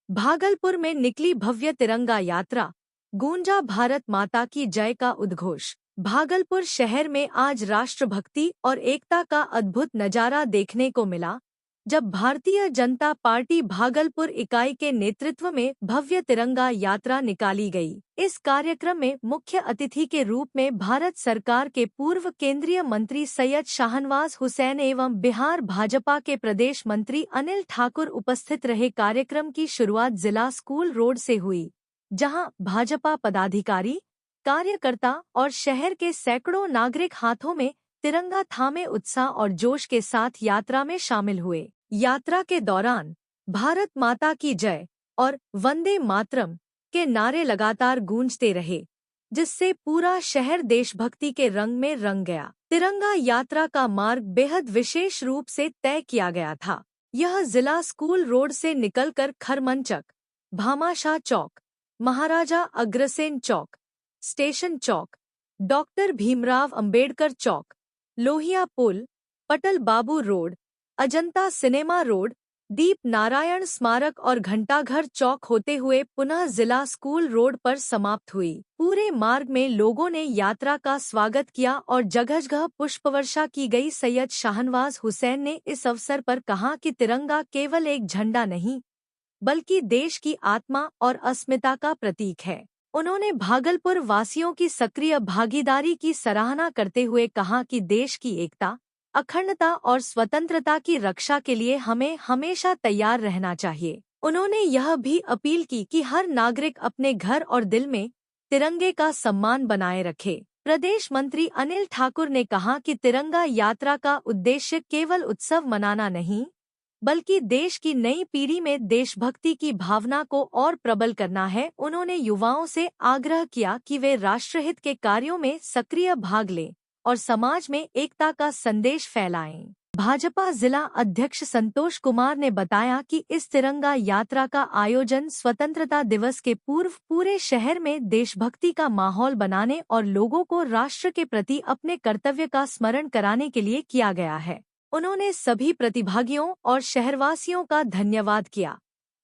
भागलपुर में निकली भव्य तिरंगा यात्रा, गूंजा भारत माता की जय का उद्घोष। भागलपुर शहर में आज राष्ट्रभक्ति और एकता का अद्भुत नजारा देखने को मिला, जब भारतीय जनता पार्टी भागलपुर इकाई के नेतृत्व में भव्य तिरंगा यात्रा निकाली गई। इस कार्यक्रम में मुख्य अतिथि के रूप में भारत सरकार के पूर्व केंद्रीय मंत्री सैयद शाहनवाज हुसैन एवं बिहार भाजपा के प्रदेश मंत्री अनिल ठाकुर उपस्थित रहे। कार्यक्रम की शुरुआत जिला स्कूल रोड से हुई, जहां भाजपा पदाधिकारी, कार्यकर्ता और शहर के सैकड़ों नागरिक हाथों में तिरंगा थामे उत्साह और जोश के साथ यात्रा में शामिल हुए। यात्रा के दौरान भारत माता की जय और वंदे मातरम के नारे लगातार गूंजते रहे, जिससे पूरा शहर देशभक्ति के रंग में रंग गया। तिरंगा यात्रा का मार्ग बेहद विशेष रूप से तय किया गया था। यह जिला स्कूल रोड से निकलकर खरमंचक, भामाशाह चौक, महाराजा अग्रसेन चौक, स्टेशन चौक, डॉक्टर भीमराव अंबेडकर चौक, लोहिया पुल, पटल बाबू रोड, अजंता सिनेमा रोड, दीप नारायण स्मारक और घंटाघर चौक होते हुए पुनः जिला स्कूल रोड पर समाप्त हुई। पूरे मार्ग में लोगों ने यात्रा का स्वागत किया और जगह जगह पुष्पवर्षा की गई। सैयद शाहनवाज हुसैन ने इस अवसर पर कहा कि तिरंगा केवल एक झंडा नहीं, बल्कि देश की आत्मा और अस्मिता का प्रतीक है। उन्होंने भागलपुर वासियों की सक्रिय भागीदारी की सराहना करते हुए कहा कि देश की एकता, अखंडता और स्वतंत्रता की रक्षा के लिए हमें हमेशा तैयार रहना चाहिए। उन्होंने यह भी अपील की कि हर नागरिक अपने घर और दिल में तिरंगे का सम्मान बनाए रखे। प्रदेश मंत्री अनिल ठाकुर ने कहा कि तिरंगा यात्रा का उद्देश्य केवल उत्सव मनाना नहीं, बल्कि देश की नई पीढ़ी में देशभक्ति की भावना को और प्रबल करना है। उन्होंने युवाओं से आग्रह किया कि वे राष्ट्रहित के कार्यों में सक्रिय भाग लें और समाज में एकता का संदेश फैलाएं। भाजपा जिला अध्यक्ष संतोष कुमार ने बताया कि इस तिरंगा यात्रा का आयोजन स्वतंत्रता दिवस के पूर्व पूरे शहर में देशभक्ति का माहौल बनाने और लोगों को राष्ट्र के प्रति अपने कर्तव्य का स्मरण कराने के लिए किया गया है। उन्होंने सभी प्रतिभागियों और शहरवासियों का धन्यवाद किया,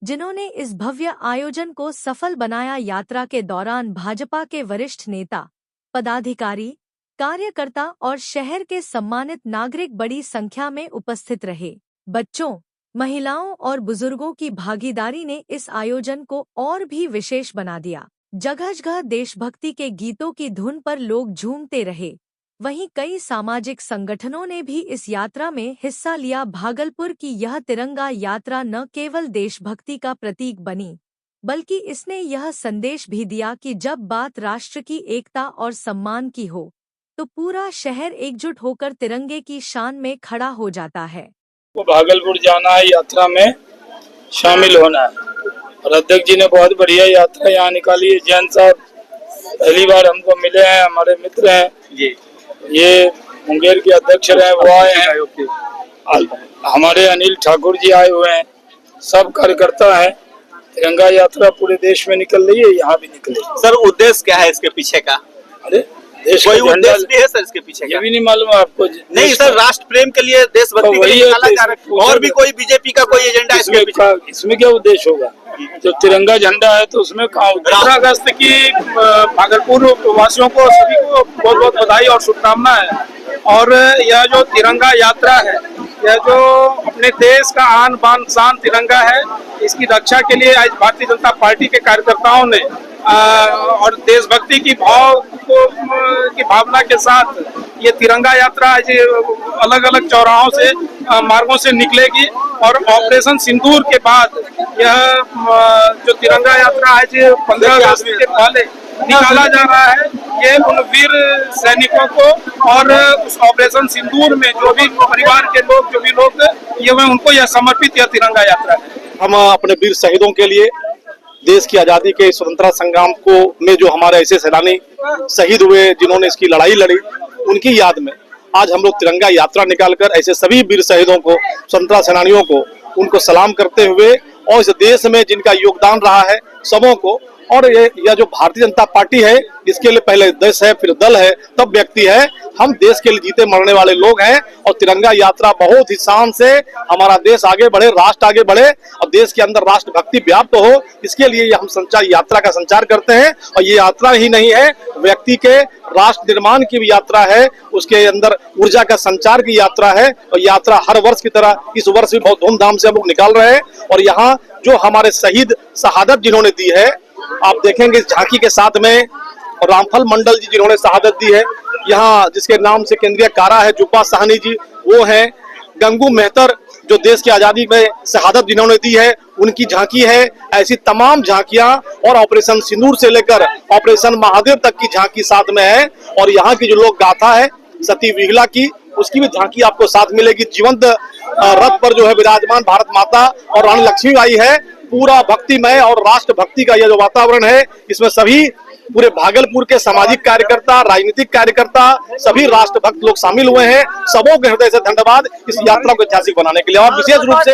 जिन्होंने इस भव्य आयोजन को सफल बनाया। यात्रा के दौरान भाजपा के वरिष्ठ नेता, पदाधिकारी, कार्यकर्ता और शहर के सम्मानित नागरिक बड़ी संख्या में उपस्थित रहे। बच्चों, महिलाओं और बुजुर्गों की भागीदारी ने इस आयोजन को और भी विशेष बना दिया। जगह जगह देशभक्ति के गीतों की धुन पर लोग झूमते रहे। वहीं कई सामाजिक संगठनों ने भी इस यात्रा में हिस्सा लिया। भागलपुर की यह तिरंगा यात्रा न केवल देशभक्ति का प्रतीक बनी, बल्कि इसने यह संदेश भी दिया कि जब बात राष्ट्र की एकता और सम्मान की हो, तो पूरा शहर एकजुट होकर तिरंगे की शान में खड़ा हो जाता है। वो भागलपुर जाना है, यात्रा में शामिल होना है और अध्यक्ष जी ने बहुत बढ़िया यात्रा यहाँ निकाली है। जैन साहब पहली बार हमको मिले हैं, हमारे मित्र हैं जी। ये मुंगेर के अध्यक्ष रहे, वो आए हैं। हमारे अनिल ठाकुर जी आए हुए हैं, सब कार्यकर्ता हैं। तिरंगा यात्रा पूरे देश में निकल रही है, यहाँ भी निकले। सर, उद्देश्य क्या है इसके पीछे का? अरे कोई उद्देश्य भी है सर इसके पीछे? ये भी नहीं मालूम आपको? नहीं सर, राष्ट्र प्रेम के लिए, देशभक्ति के लिए निकाला जा रहा है। और भी कोई बीजेपी का कोई एजेंडा इसके पीछे? इसमें क्या उद्देश्य होगा? जो तिरंगा झंडा है तो उसमें कहाँ? 15 अगस्त की भागलपुर वासियों को सभी को बहुत बहुत बधाई और शुभकामनाएं। और यह जो तिरंगा यात्रा है, यह जो अपने देश का आन बान शान तिरंगा है, इसकी रक्षा के लिए आज भारतीय जनता पार्टी के कार्यकर्ताओं ने और देशभक्ति की भावना के साथ ये तिरंगा यात्रा आज अलग अलग चौराहों से, मार्गों से निकलेगी। और ऑपरेशन सिंदूर के बाद यह जो तिरंगा यात्रा आज 15 अगस्त के पहले निकाला जा रहा है, ये उन वीर सैनिकों को और उस ऑपरेशन सिंदूर में जो भी परिवार के लोग, जो भी लोग, ये उनको यह समर्पित यह तिरंगा यात्रा है। हम अपने वीर शहीदों के लिए, देश की आजादी के स्वतंत्रता संग्राम को में जो हमारे ऐसे सेनानी शहीद हुए, जिन्होंने इसकी लड़ाई लड़ी, उनकी याद में आज हम लोग तिरंगा यात्रा निकालकर ऐसे सभी वीर शहीदों को, स्वतंत्रता सेनानियों को, उनको सलाम करते हुए और इस देश में जिनका योगदान रहा है सबों को। और यह जो भारतीय जनता पार्टी है, इसके लिए पहले देश है, फिर दल है, तब व्यक्ति है। हम देश के लिए जीते मरने वाले लोग हैं और तिरंगा यात्रा बहुत ही शान से हमारा देश आगे बढ़े, राष्ट्र आगे बढ़े और देश के अंदर राष्ट्रभक्ति व्याप्त हो, इसके लिए ये हम संचार यात्रा का संचार करते हैं। और ये यात्रा ही नहीं है, व्यक्ति के राष्ट्र निर्माण की भी यात्रा है, उसके अंदर ऊर्जा का संचार की यात्रा है। और यात्रा हर वर्ष की तरह इस वर्ष भी बहुत धूमधाम से हम लोग निकाल रहे हैं। और यहाँ जो हमारे शहीद शहादत जिन्होंने दी है, आप देखेंगे झांकी के साथ में रामफल मंडल जी जिन्होंने शहादत दी है, यहाँ जिसके नाम से केंद्रीय कारा है जुब्बा साहनी जी, वो है गंगू मेहतर जो देश की आजादी में शहादत जिन्होंने दी है, उनकी झांकी है। ऐसी तमाम झांकियां और ऑपरेशन सिंदूर से लेकर ऑपरेशन महादेव तक की झांकी साथ में है। और यहाँ की जो लोक गाथा है सती विहला की, उसकी भी झांकी आपको साथ मिलेगी। जीवंत रथ पर जो है विराजमान भारत माता और रानी लक्ष्मीबाई है। पूरा भक्तिमय और राष्ट्र भक्ति का यह जो वातावरण है, इसमें सभी पूरे भागलपुर के सामाजिक कार्यकर्ता, राजनीतिक कार्यकर्ता, सभी राष्ट्रभक्त लोग शामिल हुए हैं। सबों के हृदय से धन्यवाद इस यात्रा को ऐतिहासिक बनाने के लिए। और विशेष रूप से